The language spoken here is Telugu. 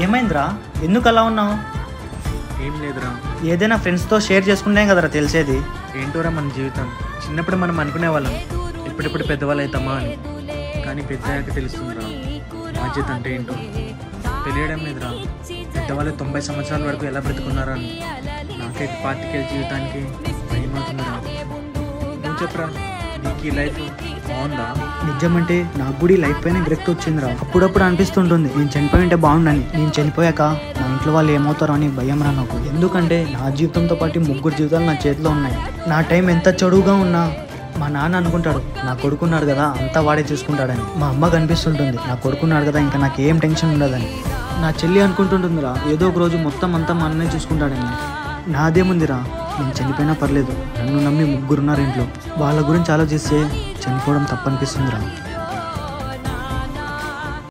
ఏమైందిరా? ఎందుకు అలా ఉన్నావు? ఏం లేదురా. ఏదైనా ఫ్రెండ్స్తో షేర్ చేసుకుంటే కదరా తెలిసేది. ఏంటోరా మన జీవితం. చిన్నప్పుడు మనం అనుకునేవాళ్ళం ఎప్పుడెప్పుడు పెద్దవాళ్ళు అవుతామా అని, కానీ పెద్దయ్యాక తెలుస్తుందిరా బాధ్యత అంటే ఏంటో. తెలియడం లేదురా. పెద్దవాళ్ళు 90 సంవత్సరాల వరకు ఎలా బ్రతుకున్నారా అని. నాకైతే పార్టికల్ జీవితానికి భయం అవుతుందిరా. నువ్వు చెప్పరా, నీకు ఈ లైఫ్ బాగుందా? నిజమంటే నాకు కూడా ఈ లైఫ్ పైన విరక్తి వచ్చిందిరా. అప్పుడప్పుడు అనిపిస్తుంటుంది నేను చనిపోయి ఉంటే బాగుండని. నేను చనిపోయాక మా ఇంట్లో వాళ్ళు ఏమవుతారో అని భయం రా నాకు. ఎందుకంటే నా జీవితంతో పాటు 3 జీవితాలు నా చేతిలో ఉన్నాయి. నా టైం ఎంత చదువుగా ఉన్నా మా నాన్న అనుకుంటాడు నా కొడుకున్నాడు కదా అంతా వాడే చూసుకుంటాడని. మా అమ్మ కనిపిస్తుంటుంది నా కొడుకున్నాడు కదా ఇంకా నాకు ఏం టెన్షన్ ఉండదని. నా చెల్లి అనుకుంటుంటుందిరా ఏదో ఒక రోజు మొత్తం అంతా మా అన్ననే చూసుకుంటాడని. నాదేముందిరా, నేను చనిపోయినా పర్లేదు, నన్ను నమ్మి 3 ఉన్నారు ఇంట్లో. వాళ్ళ గురించి ఆలోచిస్తే చనిపోవడం తప్పనిపిస్తుందిరా.